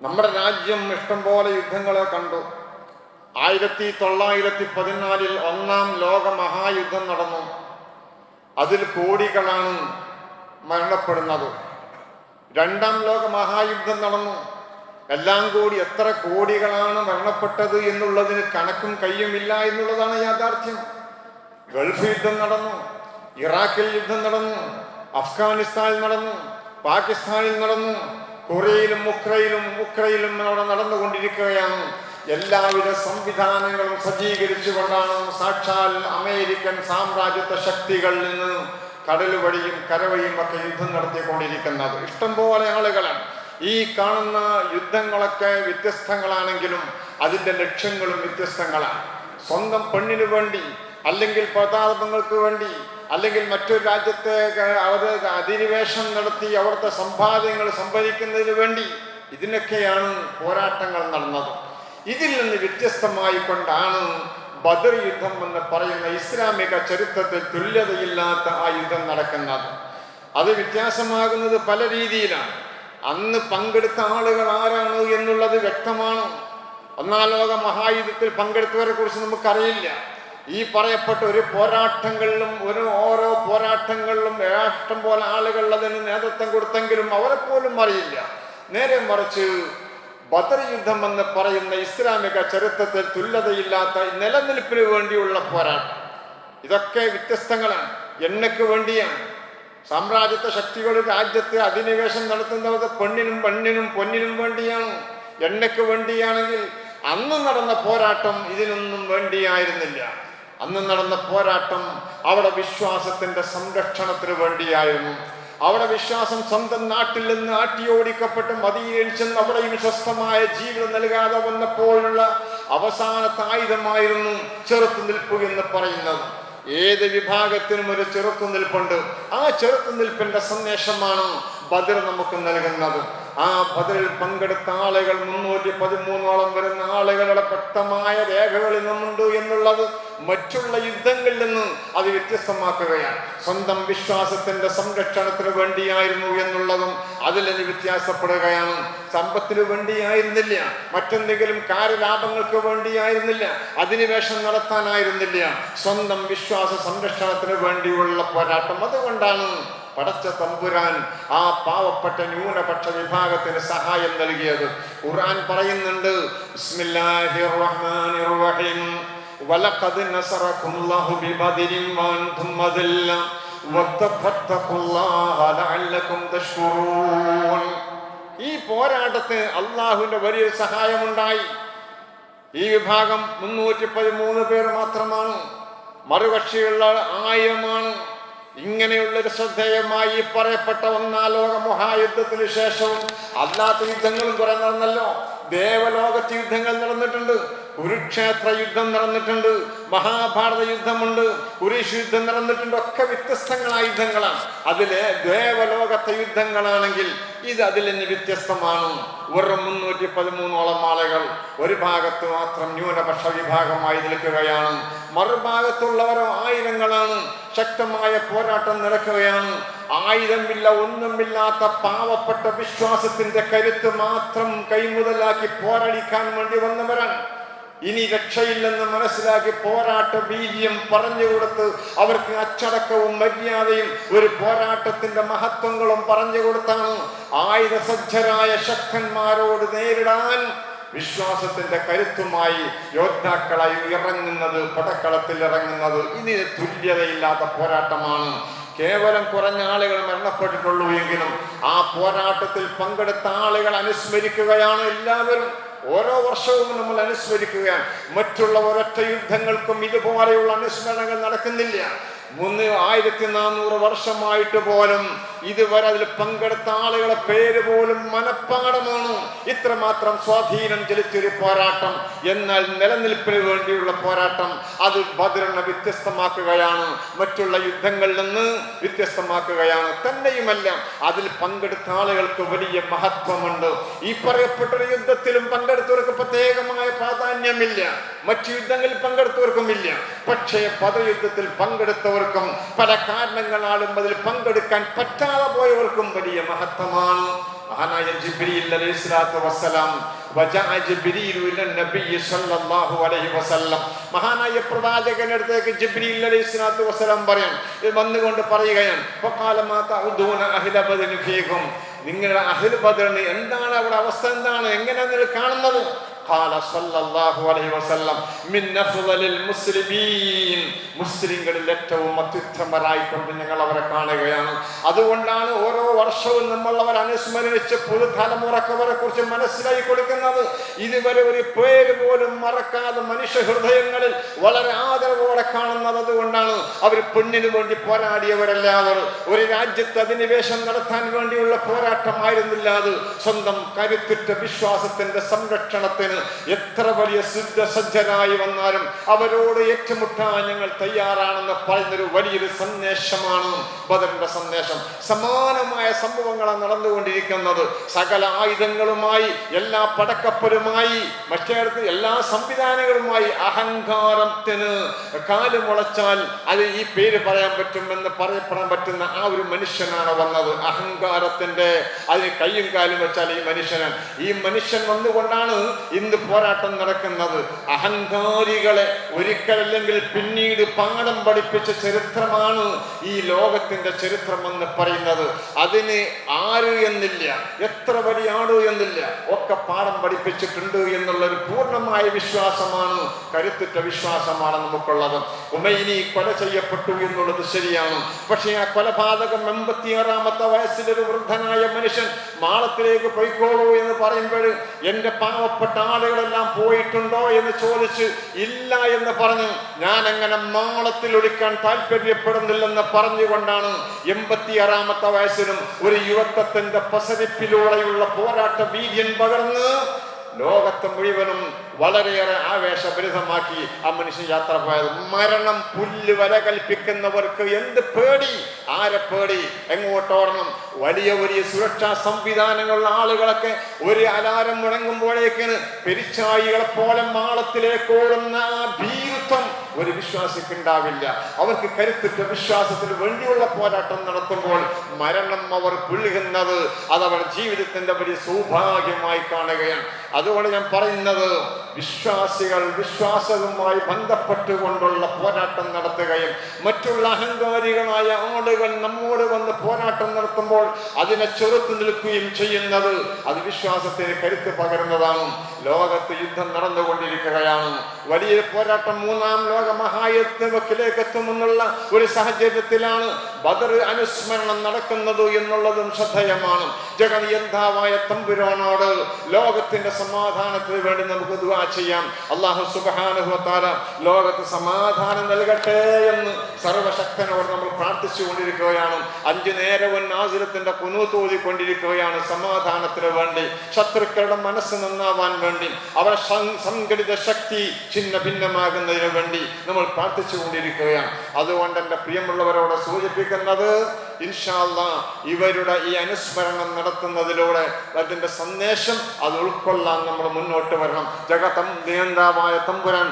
നമ്മുടെ രാജ്യം ഇഷ്ടംപോലെ യുദ്ധങ്ങളെ കണ്ടു. 1914 ഒന്നാം ലോക മഹായുദ്ധം നടന്നു. അതിൽ കോടികളാണ് മരണപ്പെടുന്നത്. രണ്ടാം ലോക മഹായുദ്ധം നടന്നു. എല്ലാം കൂടി എത്ര കോടികളാണ് മരണപ്പെട്ടത് എന്നുള്ളതിന് കണക്കും കയ്യുമില്ല എന്നുള്ളതാണ് യാഥാർത്ഥ്യം. ഗൾഫ് യുദ്ധം നടന്നു, ഇറാഖിൽ യുദ്ധം നടന്നു, അഫ്ഗാനിസ്ഥാനിൽ നടന്നു, പാകിസ്ഥാനിൽ നടന്നു, കൊറിയയിലും ഉക്രയിലും അവിടെ നടന്നുകൊണ്ടിരിക്കുകയാണ്. എല്ലാവിധ സംവിധാനങ്ങളും സജ്ജീകരിച്ചുകൊണ്ടാണ് സാക്ഷാൽ അമേരിക്കൻ സാമ്രാജ്യത്വ ശക്തികളിൽ നിന്ന് കടൽ വഴിയും കരവഴിയും ഒക്കെ യുദ്ധം നടത്തിക്കൊണ്ടിരിക്കുന്നത്. ഇഷ്ടംപോലെ ആളുകളാണ്. ഈ കാണുന്ന യുദ്ധങ്ങളൊക്കെ വ്യത്യസ്തങ്ങളാണെങ്കിലും അതിൻ്റെ ലക്ഷ്യങ്ങളും വ്യത്യസ്തങ്ങളാണ്. സ്വന്തം പെണ്ണിനു വേണ്ടി, അല്ലെങ്കിൽ പ്രതാപങ്ങൾക്ക് വേണ്ടി, അല്ലെങ്കിൽ മറ്റൊരു രാജ്യത്തെ അധിനിവേശം നടത്തി അവിടുത്തെ സമ്പാദ്യങ്ങൾ സംഭരിക്കുന്നതിന് വേണ്ടി, ഇതിനൊക്കെയാണ് പോരാട്ടങ്ങൾ നടന്നത്. ഇതിൽ നിന്ന് വ്യത്യസ്തമായി കൊണ്ടാണ് ബദർ യുദ്ധം എന്ന് പറയുന്ന ഇസ്ലാമിക ചരിത്രത്തിൽ തുല്യതയില്ലാത്ത ആ യുദ്ധം നടക്കുന്നത്. അത് വ്യത്യാസമാകുന്നത് പല രീതിയിലാണ്. അന്ന് പങ്കെടുത്ത ആളുകൾ ആരാണ് എന്നുള്ളത് വ്യക്തമാണ്. ഒന്നാം ലോക മഹായുദ്ധത്തിൽ പങ്കെടുത്തവരെ കുറിച്ച് നമുക്കറിയില്ല. ഈ പറയപ്പെട്ട ഓരോ പോരാട്ടങ്ങളിലും ഇഷ്ടം പോലെ ആളുകൾ അതിന് നേതൃത്വം കൊടുത്തെങ്കിലും അവരെ പോലും അറിയില്ല. നേരെ മറിച്ച് ബദർ യുദ്ധം എന്ന് പറയുന്ന ഇസ്ലാമിക ചരിത്രത്തിൽ തുല്യതയില്ലാത്ത നിലനിൽപ്പിന് വേണ്ടിയുള്ള പോരാട്ടം, ഇതൊക്കെ വ്യത്യസ്തങ്ങളാണ്. എണ്ണയ്ക്ക് വേണ്ടിയാണ്. സാമ്രാജ്യത്വ ശക്തികൾ രാജ്യത്ത് അധിനിവേശം നടത്തുന്നത് പെണ്ണിനും പൊന്നിനും വേണ്ടിയാണ്. എണ്ണയ്ക്ക് വേണ്ടിയാണെങ്കിൽ അന്ന് നടന്ന പോരാട്ടം ഇതിനൊന്നും വേണ്ടിയായിരുന്നില്ല. അന്ന് നടന്ന പോരാട്ടം അവിടെ വിശ്വാസത്തിന്റെ സംരക്ഷണത്തിന് വേണ്ടിയായിരുന്നു. അവിടെ വിശ്വാസം സ്വന്തം നാട്ടിൽ നിന്ന് ആട്ടിയോടിക്കപ്പെട്ട് മദീനയിൽ ചെന്ന് അവിടെയും സ്വസ്ഥമായ ജീവിതം നൽകാതെ വന്നപ്പോഴുള്ള അവസാനത്തെ ആയുധമായിരുന്നു ചെറുത്തുനിൽപ്പ് എന്ന് പറയുന്നത്. ഏത് വിഭാഗത്തിനും ഒരു ചെറുത്തുനിൽപ്പുണ്ട്. ആ ചെറുത്തുനിൽപ്പിന്റെ സന്ദേശമാണ് ബദർ നമുക്ക് നൽകുന്നത്. ആ ബദറിൽ പങ്കെടുത്ത ആളുകൾ 313ഓളം വരുന്ന ആളുകളുടെ വ്യക്തമായ രേഖകളിൽ നിന്നുണ്ട് എന്നുള്ളത് മറ്റുള്ള യുദ്ധങ്ങളിൽ നിന്ന് അത് വ്യത്യസ്തമാക്കുകയാണ്. സ്വന്തം വിശ്വാസത്തിന്റെ സംരക്ഷണത്തിന് വേണ്ടിയായിരുന്നു എന്നുള്ളതും അതിൽ നിന്ന് വ്യത്യാസപ്പെടുകയാണ്. സമ്പത്തിന് വേണ്ടിയായിരുന്നില്ല, മറ്റെന്തെങ്കിലും കാര്യലാഭങ്ങൾക്ക് വേണ്ടിയായിരുന്നില്ല, അധിനിവേശം നടത്താനായിരുന്നില്ല. സ്വന്തം വിശ്വാസ സംരക്ഷണത്തിന് വേണ്ടിയുള്ള പോരാട്ടം. അതുകൊണ്ടാണ് പടച്ച തമ്പുരാൻ ആ പാവപ്പെട്ട ന്യൂനപക്ഷ വിഭാഗത്തിന് സഹായം നൽകിയത്. ഖുർആൻ പറയുന്നുണ്ട്, ബിസ്മില്ലാഹിർ റഹ്മാനിർ റഹീം, വലഖദ് നസറകുല്ലാഹു ബിബദരിൻ വഅൻതും അദല്ല വത്തഖത്തഖുല്ലാഹ ലഅല്ലകും തഷ്കുറൂൻ. ഈ പോരാട്ടത്തിന് അല്ലാഹുവിന്റെ വലിയ സഹായമുണ്ടായി. ഈ വിഭാഗം 313 പേർ മാത്രമാണ്, മറുകക്ഷിയുള്ള 1000 ഇങ്ങനെയുള്ളൊരു ശ്രദ്ധേയമായി പറയപ്പെട്ട ഒന്നാം ലോക മഹായുദ്ധത്തിന് ശേഷവും അല്ലാത്ത യുദ്ധങ്ങളും കുറെ നടന്നല്ലോ. ദേവലോകത്ത് യുദ്ധങ്ങൾ നടന്നിട്ടുണ്ട്, കുരുക്ഷേത്ര യുദ്ധം നടന്നിട്ടുണ്ട്, മഹാഭാരത യുദ്ധമുണ്ട്, കുരിശ് യുദ്ധം നടന്നിട്ടുണ്ട്. ഒക്കെ വ്യത്യസ്തങ്ങളായ യുദ്ധങ്ങളാണ്. അതിലെ ദേവലോകത്തെ യുദ്ധങ്ങളാണെങ്കിൽ ഇത് അതിൽ നിന്ന് വ്യത്യസ്തമാണ്. വെറും 313ഓളം ആളുകൾ ഒരു ഭാഗത്ത് മാത്രം ന്യൂനപക്ഷ വിഭാഗമായി നിൽക്കുകയാണ്. മറുഭാഗത്തുള്ളവരോ ആയിരങ്ങളാണ്. ശക്തമായ പോരാട്ടം നടക്കുകയാണ്. ആയുധമില്ല, ഒന്നുമില്ലാത്ത പാവപ്പെട്ട വിശ്വാസത്തിന്റെ കരുത്ത് മാത്രം കൈമുതലാക്കി പോരടിക്കാൻ വേണ്ടി വന്നവരാണ്. ഇനി രക്ഷയില്ലെന്ന് മനസ്സിലാക്കി പോരാട്ട വീര്യം പറഞ്ഞുകൊടുത്ത് അവർക്ക് അച്ചടക്കവും മര്യാദയും ഒരു പോരാട്ടത്തിന്റെ മഹത്വങ്ങളും പറഞ്ഞുകൊടുത്താണ് ആയുധസജ്ജരായ ശക്തന്മാരോട് നേരിടാൻ വിശ്വാസത്തിന്റെ കരുത്തുമായി യോദ്ധാക്കളായി ഇറങ്ങുന്നത്, പടക്കളത്തിൽ ഇറങ്ങുന്നത്. ഇതിന് തുല്യതയില്ലാത്ത പോരാട്ടമാണ്. കേവലം കുറഞ്ഞ ആളുകൾ മരണപ്പെട്ടിട്ടുള്ളൂ എങ്കിലും ആ പോരാട്ടത്തിൽ പങ്കെടുത്ത ആളുകൾ അനുസ്മരിക്കുകയാണ് എല്ലാവരും. ഓരോ വർഷവും നമ്മൾ അനുസ്മരിക്കുകയാണ്. മറ്റുള്ള ഒരൊറ്റ യുദ്ധങ്ങൾക്കും ഇതുപോലെയുള്ള അനുസ്മരണങ്ങൾ നടക്കുന്നില്ല. 1400 വർഷമായിട്ട് പോലും ഇതുവരെ അതിൽ പങ്കെടുത്ത ആളുകളെ പേര് പോലും മനഃപ്പാടമാണ്. ഇത്രമാത്രം സ്വാധീനം ചെലുത്തിയൊരു പോരാട്ടം. എന്നാൽ നിലനിൽപ്പിന് വേണ്ടിയുള്ള പോരാട്ടം അത് ബദറിനെ വ്യത്യസ്തമാക്കുകയാണ്, മറ്റുള്ള യുദ്ധങ്ങളിൽ നിന്ന് വ്യത്യസ്തമാക്കുകയാണ്. തന്നെയുമല്ല അതിൽ പങ്കെടുത്ത ആളുകൾക്ക് വലിയ മഹത്വമുണ്ട്. ഈ പറയപ്പെട്ടൊരു യുദ്ധത്തിലും പങ്കെടുത്തവർക്ക് പ്രത്യേകമായ പ്രാധാന്യമില്ല, മറ്റു യുദ്ധങ്ങളിൽ പങ്കെടുത്തവർക്കുമില്ല. പക്ഷേ ബദർ യുദ്ധത്തിൽ പങ്കെടുത്തവർക്കും പല കാരണങ്ങളാലും അതിൽ പങ്കെടുക്കാൻ പറ്റാതെ പോയവർക്കും വലിയ മഹത്വമാണ്. മഹാനായ ജിബ്രീൽ അലൈഹിസ്സലാത്തു വസ്സലാം മഹാനായ പ്രവാചകന്റെ അടുത്തേക്ക് ജിബ്രീൽ അലൈഹിസ്സലാത്തു വസ്സലാം വന്നുകൊണ്ട് പറയുകയാണ്, നിങ്ങളുടെ അഹ്ല ബദറിന് എന്താണ് അവിടെ അവസ്ഥ, എന്താണ്, എങ്ങനെയാണ് നിങ്ങൾ കാണുന്നത്? മുസ്ലിങ്ങളിൽ ഏറ്റവും അത്യുത്തമരായിക്കൊണ്ട് ഞങ്ങൾ അവരെ കാണുകയാണ്. അതുകൊണ്ടാണ് ഓരോ വർഷവും നമ്മൾ അവരെ അനുസ്മരിച്ച് പുതുതലമുറക്ക് അവരെ കുറിച്ച് മനസ്സിലാക്കി കൊടുക്കുന്നത്. ഇതുവരെ ഒരു പേര് പോലും മറക്കാതെ മനുഷ്യ ഹൃദയങ്ങളിൽ വളരെ ആദരവോടെ കാണുന്നത്. അതുകൊണ്ടാണ് അവർ പെണ്ണിനു വേണ്ടി പോരാടിയവരല്ല. അവർ ഒരു രാജ്യത്ത് അധിനിവേശം നടത്താൻ വേണ്ടിയുള്ള പോരാട്ടമായിരുന്നില്ല. അത് സ്വന്തം കരുത്തുറ്റ വിശ്വാസത്തിന്റെ സംരക്ഷണത്തിന് എത്ര വലിയ സിദ്ധസജ്ജരായി വന്നാലും അവരോട് ഏറ്റുമുട്ടാൻ ഞങ്ങൾ തയ്യാറാണെന്ന് പറയുന്നൊരു വലിയൊരു സന്ദേശമാണ് ബദറിന്റെ സന്ദേശം. സമാനമായ സംഭവങ്ങളാണ് നടന്നുകൊണ്ടിരിക്കുന്നത്. സകല ആയുധങ്ങളുമായി, എല്ലാ പടക്കപ്പലുമായി, മറ്റേടത്ത് എല്ലാ സംവിധാനങ്ങളുമായി അഹങ്കാരത്തിന് കാല് മുളച്ചാൽ അത് ഈ പേര് പറയാൻ പറ്റുമെന്ന് പറയപ്പെടാൻ പറ്റുന്ന ആ ഒരു മനുഷ്യനാണ് വന്നത്. അഹങ്കാരത്തിന്റെ അതിന് കയ്യും കാലും വെച്ചാൽ ഈ മനുഷ്യൻ വന്നുകൊണ്ടാണ് ഇന്ന് പോരാട്ടം നടക്കുന്നത്. അഹങ്കാരികളെ ഒരിക്കലല്ലെങ്കിൽ പിന്നീട് പാഠം പഠിപ്പിച്ച ചരിത്രമാണ് ഈ ലോകത്തിന്റെ ചരിത്രമെന്ന് പറയുന്നത്. അതിന് ആര് എന്നില്ല, എത്ര വലിയ ആള് എന്നില്ല, ഒക്കെ പാഠം പഠിപ്പിച്ചിട്ടുണ്ട് എന്നുള്ളൊരു പൂർണ്ണമായ വിശ്വാസമാണ്, കരുത്തുറ്റ വിശ്വാസമാണ് നമുക്കുള്ളത്. ഖുമൈനി കൊല ചെയ്യപ്പെട്ടു എന്നുള്ളത് ശരിയാണ്. പക്ഷേ ആ കൊലപാതകം 86-ാമത്തെ വയസ്സിലൊരു വൃദ്ധനായ മനുഷ്യൻ മാളത്തിലേക്ക് പോയിക്കോളൂ എന്ന് പറയുമ്പോൾ എന്റെ പാവപ്പെട്ട ആളുകളെല്ലാം പോയിട്ടുണ്ടോ എന്ന് ചോദിച്ച് ഇല്ല എന്ന് പറഞ്ഞു. ഞാൻ അങ്ങനെ മാളത്തിൽ ഒളിക്കാൻ താല്പര്യപ്പെടുന്നില്ലെന്ന് പറഞ്ഞുകൊണ്ടാണ് 86-ാമത്തെ വയസ്സിലും ഒരു യുവത്വത്തിന്റെ പ്രസരിപ്പിലൂടെയുള്ള പോരാട്ട വീര്യൻ പകർന്ന് ലോകത്തെ മുഴുവനും വളരെയേറെ ആവേശഭരിതമാക്കി ആ മനുഷ്യൻ യാത്ര പോയത്. മരണം പുല്ല് വര കൽപ്പിക്കുന്നവർക്ക് എന്ത് പേടി, ആരെ പേടി, എങ്ങോട്ടോടണം? വലിയ വലിയ സുരക്ഷാ സംവിധാനങ്ങളുള്ള ആളുകളൊക്കെ ഒരു അലാരം മുടങ്ങുമ്പോഴേക്കാണ് പെരിച്ചായികളെ പോലെ മാളത്തിലേക്ക് ഓടുന്ന ആ ഭീരുത്വം ഒരു വിശ്വാസിക്ക് ഉണ്ടാവില്ല. അവർക്ക് കരുത്തുറ്റ വിശ്വാസത്തിന് വേണ്ടിയുള്ള പോരാട്ടം നടത്തുമ്പോൾ മരണം അവർ പുല്ലുന്നത് അതവരുടെ ജീവിതത്തിന്റെ വലിയ സൗഭാഗ്യമായി കാണുകയാണ്. അതുകൊണ്ട് ഞാൻ പറയുന്നത്, വിശ്വാസികൾ വിശ്വാസവുമായി ബന്ധപ്പെട്ടുകൊണ്ടുള്ള പോരാട്ടം നടത്തുകയും മറ്റുള്ള അഹങ്കാരികളായ ആളുകൾ നമ്മോട് വന്ന് പോരാട്ടം നടത്തുമ്പോൾ അതിനെ ചെറുത്തു നിൽക്കുകയും ചെയ്യുന്നത് അത് വിശ്വാസത്തിന് കരുത്ത് പകരുന്നതാണ്. ലോകത്ത് യുദ്ധം നടന്നുകൊണ്ടിരിക്കുകയാണ്. വലിയ പോരാട്ടം 3-ാം ലോക മഹായുദ്ധത്തിലേക്ക് എത്തുമെന്നുള്ള ഒരു സാഹചര്യത്തിലാണ് ബദർ അനുസ്മരണം നടക്കുന്നത് എന്നുള്ളതും ശ്രദ്ധേയമാണ്. ജഗനിയന്താവായ തമ്പുരാനോട് ലോകത്തിന്റെ സമാധാനത്തിന് വേണ്ടി നമുക്ക് ദുആ ചെയ്യാം. അല്ലാഹു സുബ്ഹാനഹു വ തആല ലോകത്ത് സമാധാനം നൽകട്ടെ എന്ന് സർവശക്തനോട് നമ്മൾ പ്രാർത്ഥിച്ചുകൊണ്ടിരിക്കുകയാണ്. 5 നേരവും നാസിലത്തിന്റെ ഖുനൂത്ത് ഓതിക്കൊണ്ടിരിക്കുകയാണ് സമാധാനത്തിന് വേണ്ടി, ശത്രുക്കളുടെ മനസ്സ് നന്നാവാൻ വേണ്ടി, അവരുടെ സംഘടിത ശക്തി ഛിന്ന ഭിന്നമാകുന്നതിന് വേണ്ടി നമ്മൾ പ്രാർത്ഥിച്ചുകൊണ്ടിരിക്കുകയാണ്. അതുകൊണ്ട് എൻ്റെ പ്രിയമുള്ളവരോട് സൂചിപ്പിക്കുന്നത്, ഇൻഷാ അല്ലാഹ് ഇവരുടെ ഈ അനുസ്മരണം നടത്തുന്നതിലൂടെ അതിന്റെ സന്ദേശം അത് ഉൾക്കൊള്ളാൻ നമ്മൾ മുന്നോട്ട് വരണം. ജഗതം നിയന്താവായ തമ്പുരാൻ